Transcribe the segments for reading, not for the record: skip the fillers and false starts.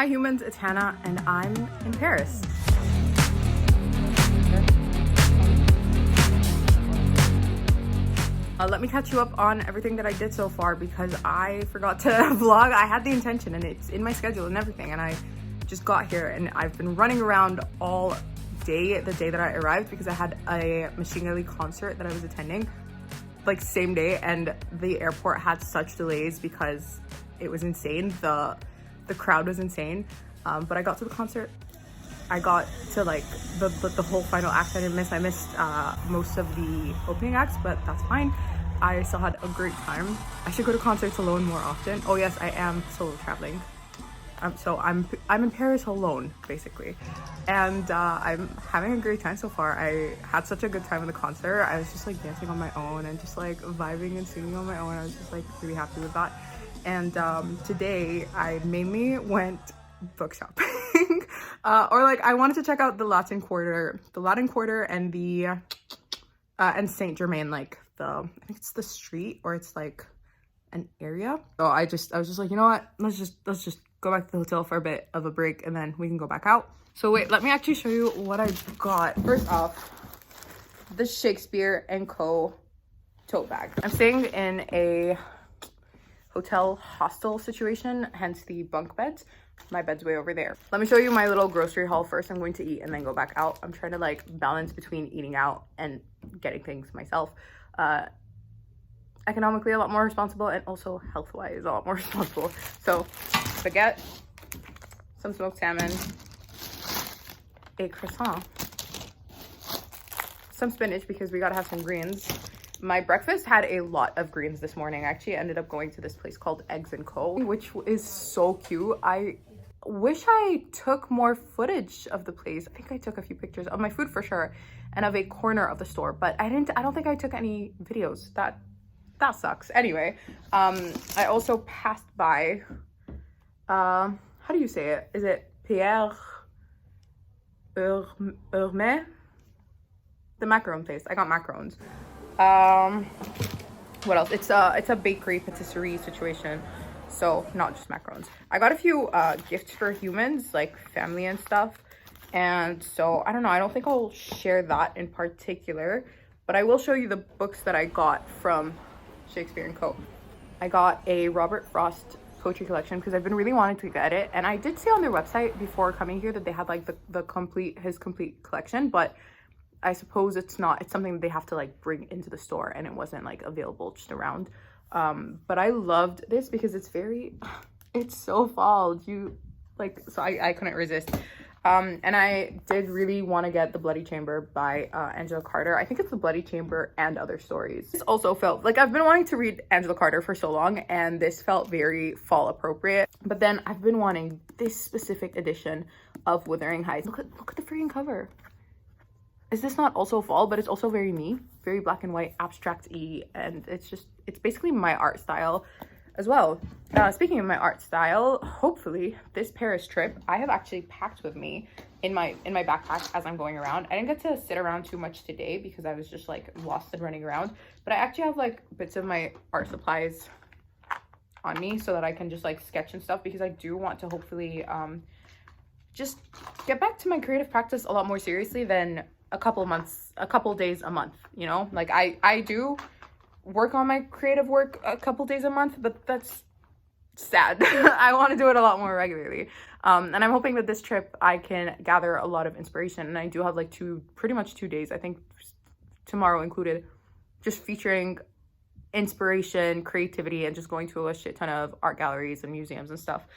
Hi humans, it's Hannah and I'm in Paris. Let me catch you up on everything that I did so far because I forgot to vlog. I had the intention and it's in my schedule and everything, and I just got here and I've been running around all day the day that I arrived because I had a Machine Gun concert that I was attending like same day, and the airport had such delays because it was insane. The crowd was insane, but I got to the concert. I got to like the whole final act. I missed most of the opening acts, but that's fine. I still had a great time. I should go to concerts alone more often. Oh yes, I am solo traveling. So I'm in Paris alone basically, and I'm having a great time so far. I had such a good time in the concert. I was just like dancing on my own and just like vibing and singing on my own. I was just like really happy with that. And today I mainly went book shopping. Or like I wanted to check out the Latin Quarter and the and Saint Germain, like I think it's the street or it's like an area. So I was just like, you know what, let's just go back to the hotel for a bit of a break and then we can go back out. So wait, let me actually show you what I got. First off, the Shakespeare & Co. tote bag. I'm staying in a hotel hostel situation, hence the bunk beds. My bed's way over there. Let me show you my little grocery haul first. I'm going to eat and then go back out. I'm trying to like balance between eating out and getting things myself. Economically a lot more responsible and also health-wise a lot more responsible. So baguette, some smoked salmon, a croissant, some spinach because we gotta have some greens. My breakfast had a lot of greens this morning. I actually ended up going to this place called Eggs & Co., which is so cute. I wish I took more footage of the place. I think I took a few pictures of my food for sure and of a corner of the store, but I don't think I took any videos. That sucks. Anyway, I also passed by, how do you say it? Is it Pierre Hermé? The macaron place. I got macarons. What else? It's a bakery patisserie situation, so not just macarons. I got a few gifts for humans, like family and stuff, and so I don't know, I don't think I'll share that in particular, but I will show you the books that I got from Shakespeare & Co. I got a Robert Frost poetry collection because I've been really wanting to get it, and I did see on their website before coming here that they had like his complete collection, but I suppose it's something that they have to like bring into the store, and it wasn't like available just around. But I loved this because it's so fall. So I couldn't resist. And I did really want to get The Bloody Chamber by Angela Carter. I think it's The Bloody Chamber and Other Stories. This also felt like I've been wanting to read Angela Carter for so long, and this felt very fall appropriate. But then I've been wanting this specific edition of Wuthering Heights. Look at the freaking cover. Is this not also fall? But it's also very me, very black and white, abstract-y, and it's basically my art style as well. Speaking of my art style, hopefully this Paris trip I have actually packed with me in my backpack as I'm going around. I didn't get to sit around too much today because I was just like lost and running around, but I actually have like bits of my art supplies on me so that I can just like sketch and stuff, because I do want to hopefully just get back to my creative practice a lot more seriously than a couple days a month, you know? Like I do work on my creative work a couple days a month, but that's sad. I want to do it a lot more regularly. And I'm hoping that this trip I can gather a lot of inspiration, and I do have like pretty much 2 days, I think tomorrow included, just featuring inspiration, creativity, and just going to a shit ton of art galleries and museums and stuff.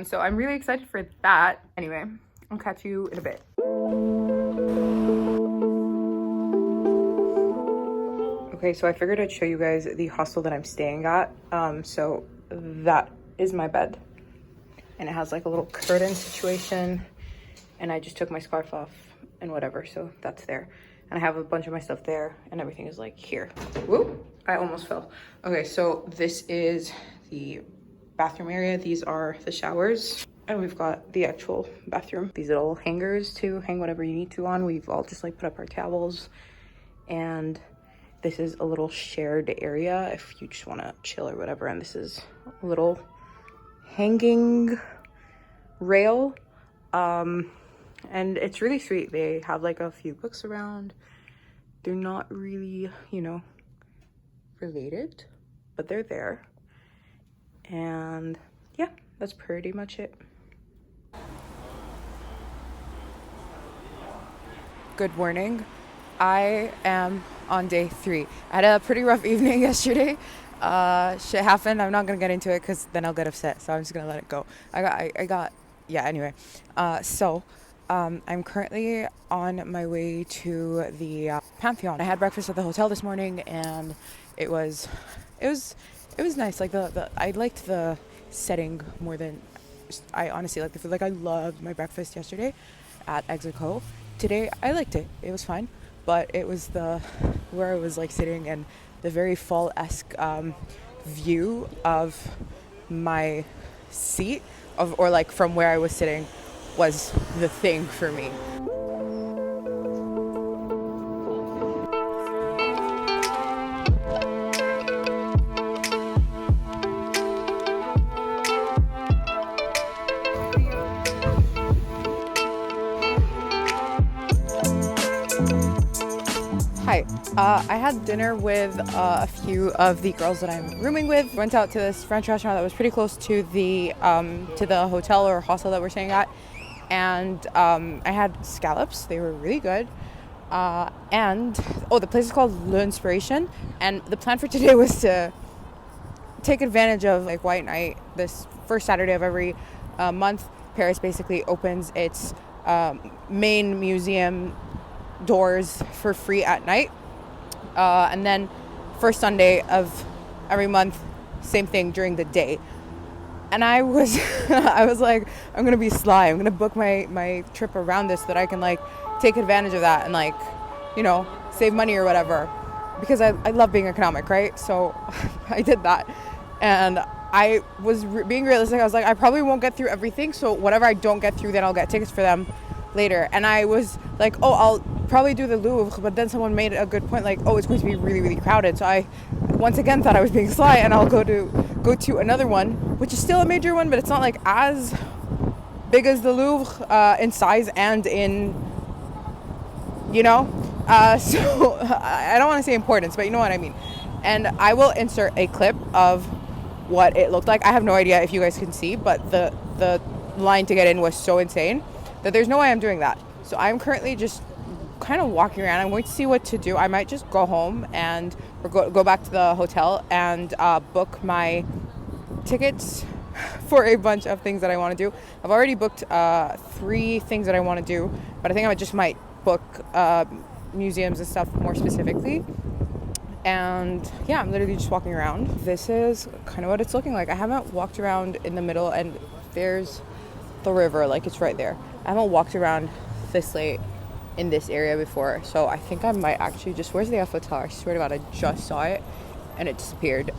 So I'm really excited for that. Anyway, I'll catch you in a bit. Okay, so I figured I'd show you guys the hostel that I'm staying at. So that is my bed, and it has like a little curtain situation, and I just took my scarf off and whatever, so that's there. And I have a bunch of my stuff there, and everything is like here. Whoop, I almost fell. Okay, so this is the bathroom area. These are the showers, and we've got the actual bathroom. These little hangers to hang whatever you need to on. We've all just like put up our towels, and this is a little shared area if you just want to chill or whatever. And this is a little hanging rail. And it's really sweet. They have like a few books around. They're not really, you know, related, but they're there. And yeah, that's pretty much it. Good morning. I am on day 3. I had a pretty rough evening yesterday. Shit happened. I'm not gonna get into it because then I'll get upset. So I'm just gonna let it go. Yeah. Anyway, I'm currently on my way to the Pantheon. I had breakfast at the hotel this morning, and it was nice. Like I liked the setting more than I honestly liked the food. Like I loved my breakfast yesterday at Execo. Today I liked it. It was fine, but it was where I was like sitting and the very fall-esque view of my seat or like from where I was sitting was the thing for me. Hi, I had dinner with a few of the girls that I'm rooming with. Went out to this French restaurant that was pretty close to the hotel or hostel that we're staying at, and I had scallops. They were really good. The place is called L'Inspiration, and the plan for today was to take advantage of like White Night. This first Saturday of every month, Paris basically opens its main museum doors for free at night, and then first Sunday of every month, same thing during the day. And I was I was like, I'm gonna be sly. I'm gonna book my trip around this so that I can like take advantage of that and like, you know, save money or whatever, because I love being economic, right? So I did that, and I was being realistic. I was like, I probably won't get through everything, so whatever I don't get through, then I'll get tickets for them later. And I was like, oh, I'll probably do the Louvre, but then someone made a good point, like, oh, it's going to be really, really crowded. So I once again thought I was being sly, and I'll go to another one, which is still a major one, but it's not like as big as the Louvre in size and in, you know, so I don't want to say importance, but you know what I mean. And I will insert a clip of what it looked like. I have no idea if you guys can see, but the line to get in was so insane that there's no way I'm doing that. So I'm currently just kind of walking around. I'm going to see what to do. I might just go home or go back to the hotel and book my tickets for a bunch of things that I want to do. I've already booked 3 things that I want to do, but I think I just might book museums and stuff more specifically. And yeah, I'm literally just walking around. This is kind of what it's looking like. I haven't walked around in the middle, and there's the river, like it's right there. I haven't walked around this late in this area before, so I think I might actually just, where's the Eiffel Tower? I swear to God, I just saw it and it disappeared.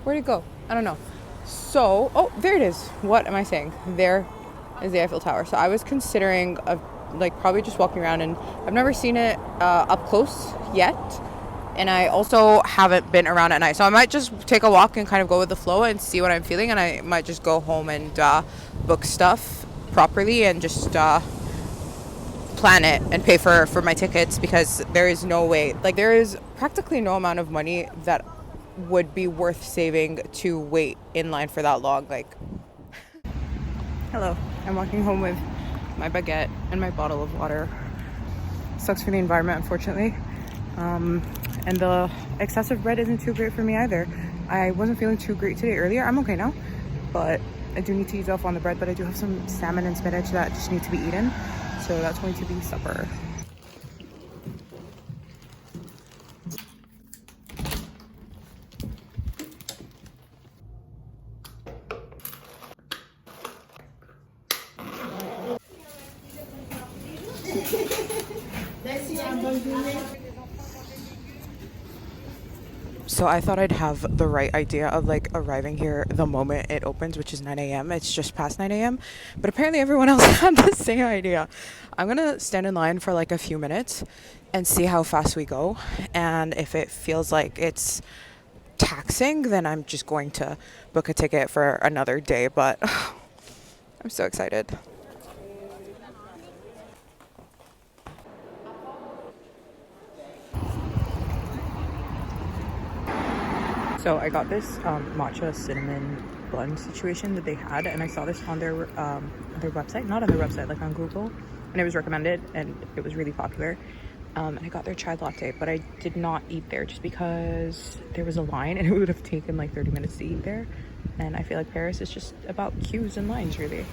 Where'd it go? I don't know. So, oh, there it is. What am I saying? There is the Eiffel Tower. So I was considering probably just walking around, and I've never seen it up close yet, and I also haven't been around at night, so I might just take a walk and kind of go with the flow and see what I'm feeling, and I might just go home and book stuff properly and just plan it and pay for my tickets, because there is no way, like there is practically no amount of money that would be worth saving to wait in line for that long. Like, hello, I'm walking home with my baguette and my bottle of water. Sucks for the environment, unfortunately. And the excessive bread isn't too great for me either. I wasn't feeling too great today earlier. I'm okay now, but I do need to ease off on the bread, but I do have some salmon and spinach that just need to be eaten. So that's going to be supper. So I thought I'd have the right idea of like arriving here the moment it opens, which is 9 a.m. It's just past 9 a.m. But apparently everyone else had the same idea. I'm going to stand in line for like a few minutes and see how fast we go. And if it feels like it's taxing, then I'm just going to book a ticket for another day. But I'm so excited. So I got this matcha cinnamon bun situation that they had, and I saw this on their website, not on their website, like on Google, and it was recommended, and it was really popular. And I got their chai latte, but I did not eat there just because there was a line, and it would have taken like 30 minutes to eat there. And I feel like Paris is just about queues and lines, really.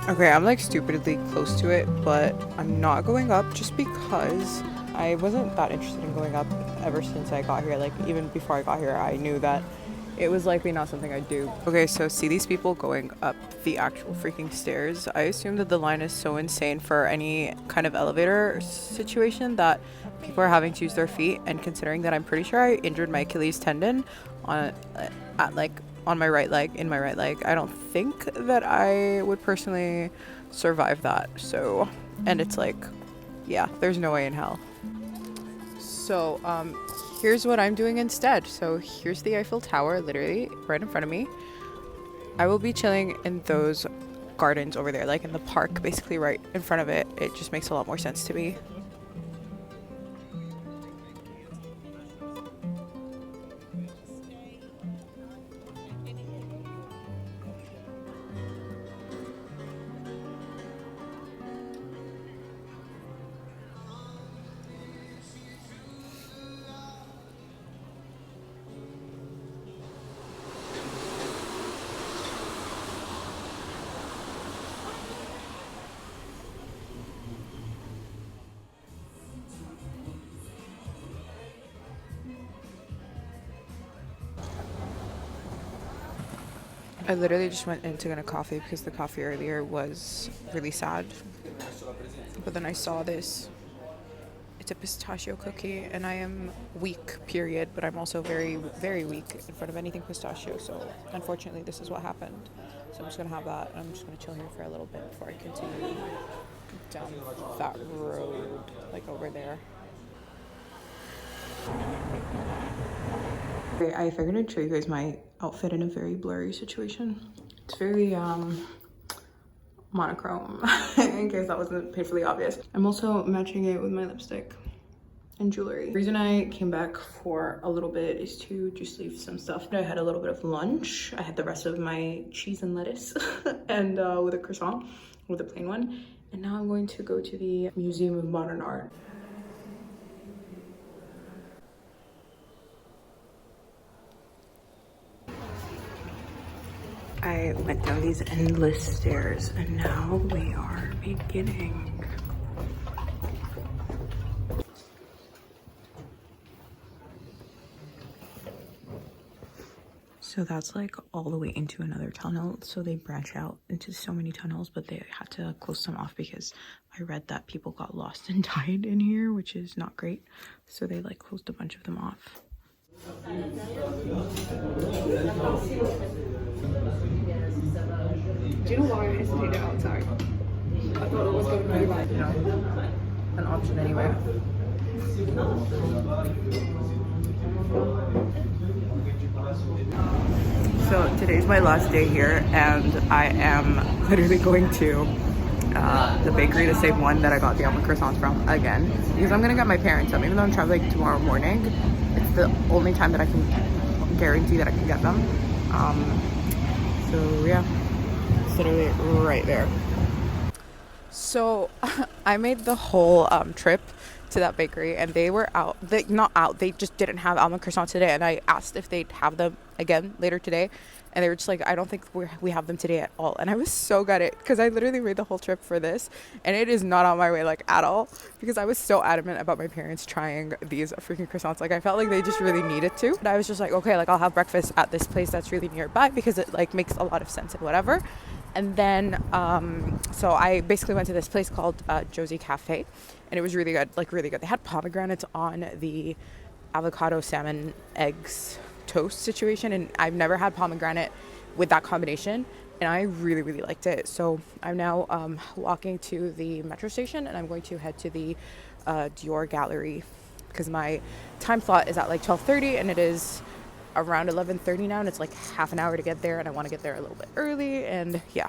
Okay, I'm like stupidly close to it, but I'm not going up just because I wasn't that interested in going up ever since I got here. Like, even before I got here, I knew that it was likely not something I'd do. Okay, so see these people going up the actual freaking stairs. I assume that the line is so insane for any kind of elevator situation that people are having to use their feet, and considering that I'm pretty sure I injured my Achilles tendon on on my right leg, in my right leg, I don't think that I would personally survive that. So, and it's like, yeah, there's no way in hell. So here's what I'm doing instead. So here's the Eiffel Tower, literally right in front of me. I will be chilling in those gardens over there, like in the park, basically right in front of it. It just makes a lot more sense to me. I literally just went in to get a coffee because the coffee earlier was really sad. But then I saw this. It's a pistachio cookie, and I am weak, period, but I'm also very, very weak in front of anything pistachio. So unfortunately, this is what happened. So I'm just going to have that, and I'm just going to chill here for a little bit before I continue down that road, like over there. Okay, I figured I'd show you guys my outfit in a very blurry situation. It's very monochrome, in case that wasn't painfully obvious. I'm also matching it with my lipstick and jewelry. The reason I came back for a little bit is to just leave some stuff. I had a little bit of lunch. I had the rest of my cheese and lettuce and with a croissant, with a plain one. And now I'm going to go to the Museum of Modern Art. I went down these endless stairs, and now we are beginning. So that's like all the way into another tunnel. So they branch out into so many tunnels, but they had to close some off because I read that people got lost and died in here, which is not great. So they like closed a bunch of them off. Do you know why I hesitated outside? I thought it was going to be like, you know, an option anyway. So today's my last day here, and I am literally going to the bakery, the same one that I got the almond croissants from again, because I'm gonna get my parents some. Even though I'm traveling tomorrow morning, it's the only time that I can guarantee that I can get them. So yeah, it's literally right there. So I made the whole trip to that bakery, and they were out. They not out. They just didn't have almond croissants today, and I asked if they'd have them again later today, and they were just like, I don't think we have them today at all. And I was so gutted because I literally made the whole trip for this, and it is not on my way like at all, because I was so adamant about my parents trying these freaking croissants. Like I felt like they just really needed to. And I was just like, okay, like I'll have breakfast at this place that's really nearby because it like makes a lot of sense and whatever. And then so I basically went to this place called Josie Cafe, and it was really good, like really good. They had pomegranates on the avocado salmon eggs toast situation, and I've never had pomegranate with that combination, and I really, really liked it. So I'm now walking to the metro station, and I'm going to head to the Dior gallery because my time slot is at like 12:30, and it is around 11:30 now, and it's like half an hour to get there, and I want to get there a little bit early. And yeah,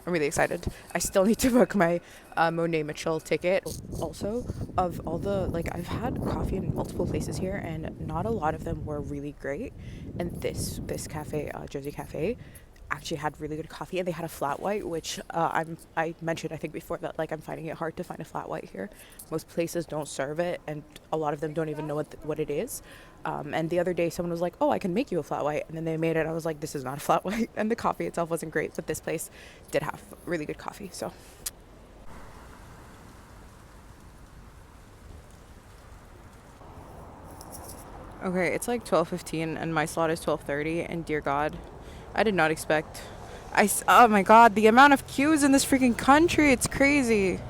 I'm really excited. I still need to book my Monet Mitchell ticket. Also, of all the, like, I've had coffee in multiple places here, and not a lot of them were really great. And this cafe, Josie Cafe, actually had really good coffee, and they had a flat white, which I mentioned I think before that like I'm finding it hard to find a flat white here. Most places don't serve it, and a lot of them don't even know what it is. And the other day someone was like, oh, I can make you a flat white, and then they made it. I was like, this is not a flat white. And the coffee itself wasn't great, but this place did have really good coffee. So okay, it's like 12:15 and my slot is 12:30, and dear God, I did not expect. Oh my God, the amount of queues in this freaking country, it's crazy.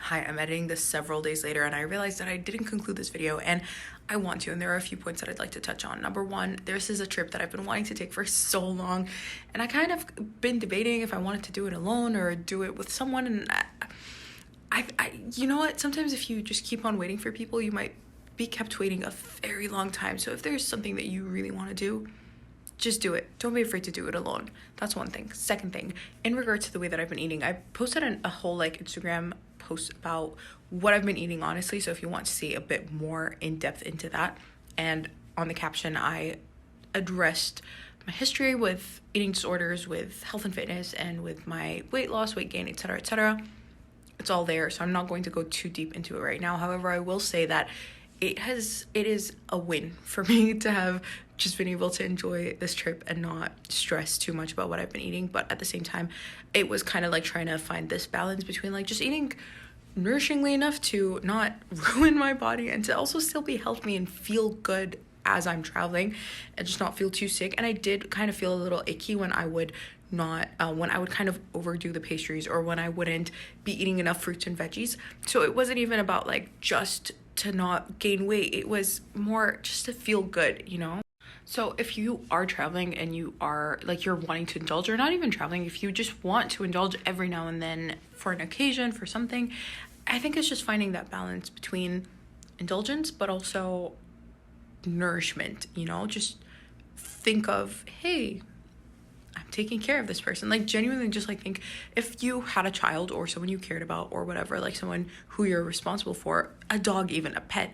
Hi, I'm editing this several days later, and I realized that I didn't conclude this video, and I want to, and there are a few points that I'd like to touch on. Number one, this is a trip that I've been wanting to take for so long, and I kind of been debating if I wanted to do it alone or do it with someone. And you know what, sometimes if you just keep on waiting for people, you might be kept waiting a very long time. So if there's something that you really want to do, just do it. Don't be afraid to do it alone. That's one thing. Second thing, in regards to the way that I've been eating, I posted a whole like Instagram post about what I've been eating, honestly. So if you want to see a bit more in depth into that, and on the caption I addressed my history with eating disorders, with health and fitness, and with my weight loss, weight gain, etc., etc. It's all there, so I'm not going to go too deep into it right now. However, I will say that it is a win for me to have just been able to enjoy this trip and not stress too much about what I've been eating. But at the same time, it was kind of like trying to find this balance between like just eating nourishingly enough to not ruin my body and to also still be healthy and feel good as I'm traveling and just not feel too sick. And I did kind of feel a little icky when I would not when I would kind of overdo the pastries, or when I wouldn't be eating enough fruits and veggies. So it wasn't even about like just to not gain weight, it was more just to feel good, you know. So if you are traveling and you are like you're wanting to indulge, or not even traveling, if you just want to indulge every now and then for an occasion, for something, I think it's just finding that balance between indulgence but also nourishment, you know. Just think of, hey, I'm taking care of this person. Like genuinely just like think, if you had a child or someone you cared about or whatever, like someone who you're responsible for, a dog, even a pet,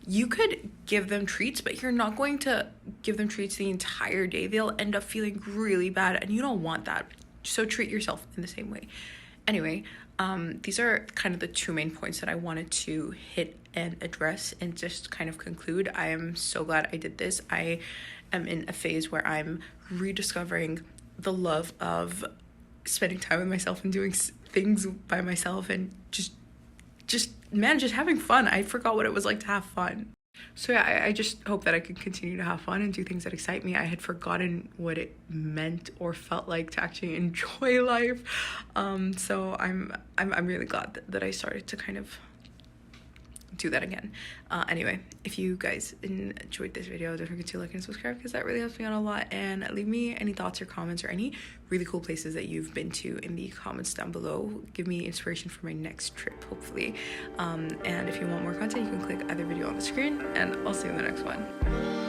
you could give them treats, but you're not going to give them treats the entire day. They'll end up feeling really bad, and you don't want that. So treat yourself in the same way. Anyway, these are kind of the two main points that I wanted to hit and address and just kind of conclude. I am so glad I did this. I am in a phase where I'm rediscovering the love of spending time with myself and doing things by myself, and just having fun. I forgot what it was like to have fun. So yeah, I just hope that I can continue to have fun and do things that excite me. I had forgotten what it meant or felt like to actually enjoy life. So I'm really glad that I started to kind of do that again. Anyway, if you guys enjoyed this video, don't forget to like and subscribe because that really helps me out a lot. And leave me any thoughts or comments or any really cool places that you've been to in the comments down below. Give me inspiration for my next trip, hopefully. And if you want more content, you can click either video on the screen, and I'll see you in the next one.